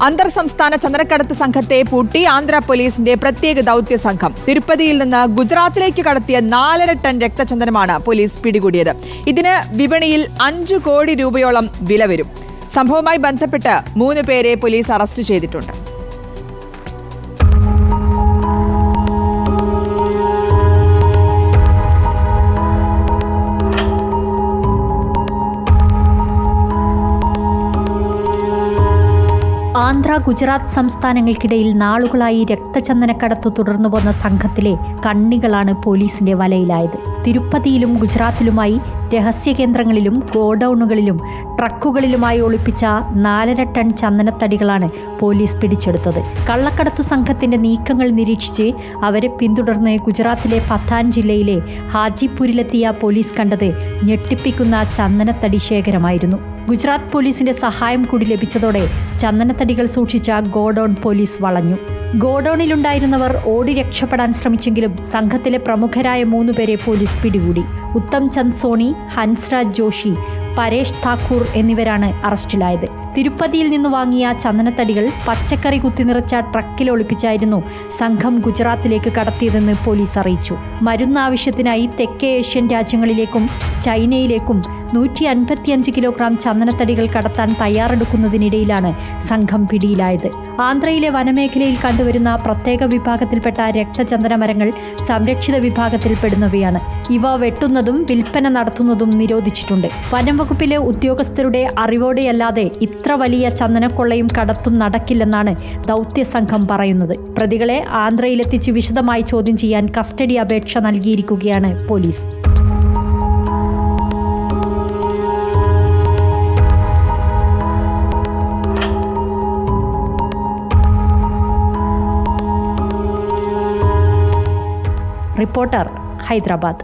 അന്തർ സംസ്ഥാന ചന്ദനക്കടത്ത് സംഘത്തെ പൂട്ടി ആന്ധ്ര പോലീസിന്റെ പ്രത്യേക ദൌത്യ സംഘം. തിരുപ്പതിയിൽ നിന്ന് ഗുജറാത്തിലേക്ക് കടത്തിയ 4.5 ടൺ രക്തചന്ദനമാണ് പോലീസ് പിടികൂടിയത്. ഇതിന് വിപണിയിൽ 5 കോടി രൂപയോളം വില വരും. സംഭവവുമായി ബന്ധപ്പെട്ട് 3 പേരെ പോലീസ് അറസ്റ്റ് ചെയ്തിട്ടുണ്ട്. ആന്ധ്ര, ഗുജറാത്ത് സംസ്ഥാനങ്ങൾക്കിടയിൽ നാളുകളായി രക്തചന്ദനക്കടത്ത് തുടർന്നു പോന്ന സംഘത്തിലെ കണ്ണികളാണ് പോലീസിന്റെ വലയിലായത്. തിരുപ്പതിയിലും ഗുജറാത്തിലുമായി രഹസ്യകേന്ദ്രങ്ങളിലും ഗോഡൌണുകളിലും ട്രക്കുകളിലുമായി ഒളിപ്പിച്ച 4.5 ടൺ ചന്ദനത്തടികളാണ് പോലീസ് പിടിച്ചെടുത്തത്. കള്ളക്കടത്തു സംഘത്തിന്റെ നീക്കങ്ങൾ നിരീക്ഷിച്ച് അവരെ പിന്തുടർന്ന് ഗുജറാത്തിലെ പത്താൻ ജില്ലയിലെ ഹാജിപൂരിലെത്തിയ പോലീസ് കണ്ടത് ഞെട്ടിപ്പിക്കുന്ന ചന്ദനത്തടി ശേഖരമായിരുന്നു. ഗുജറാത്ത് പോലീസിന്റെ സഹായം കൂടി ലഭിച്ചതോടെ ചന്ദനത്തടികൾ സൂക്ഷിച്ച ഗോഡൌൺ പോലീസ് വളഞ്ഞു. ഗോഡൌണിലുണ്ടായിരുന്നവർ ഓടി രക്ഷപ്പെടാൻ ശ്രമിച്ചെങ്കിലും സംഘത്തിലെ പ്രമുഖരായ 3 പേരെ പോലീസ് പിടികൂടി. ഉത്തം ചന്ദ് സോണി, ഹൻസ്രാജ് ജോഷി, പരേഷ് താക്കൂർ എന്നിവരാണ് അറസ്റ്റിലായത്. തിരുപ്പതിയിൽ നിന്ന് വാങ്ങിയ ചന്ദനത്തടികൾ പച്ചക്കറി കുത്തിനിറച്ച ട്രക്കിൽ ഒളിപ്പിച്ചായിരുന്നു സംഘം ഗുജറാത്തിലേക്ക് കടത്തിയതെന്ന് പോലീസ് അറിയിച്ചു. മരുന്നാവശ്യത്തിനായി തെക്കേ ഏഷ്യൻ രാജ്യങ്ങളിലേക്കും ചൈനയിലേക്കും 155 കിലോഗ്രാം ചന്ദനത്തടികൾ കടത്താൻ തയ്യാറെടുക്കുന്നതിനിടയിലാണ് സംഘം പിടിയിലായത്. ആന്ധ്രയിലെ വനമേഖലയിൽ കണ്ടുവരുന്ന പ്രത്യേക വിഭാഗത്തിൽപ്പെട്ട രക്തചന്ദന മരങ്ങൾ സംരക്ഷിത വിഭാഗത്തിൽപ്പെടുന്നവയാണ്. ഇവ വെട്ടുന്നതും വിൽപ്പന നടത്തുന്നതും നിരോധിച്ചിട്ടുണ്ട്. വനം വകുപ്പിലെ ഉദ്യോഗസ്ഥരുടെ അറിവോടെയല്ലാതെ ഇത്ര വലിയ ചന്ദനക്കൊള്ളയും കടത്തും നടക്കില്ലെന്നാണ് ദൗത്യ സംഘം പറയുന്നത്. പ്രതികളെ ആന്ധ്രയിലെത്തിച്ച് വിശദമായി ചോദ്യം ചെയ്യാൻ കസ്റ്റഡി അപേക്ഷ നൽകിയിരിക്കുകയാണ് പോലീസ്. റിപ്പോർട്ടർ, ഹൈദരാബാദ്.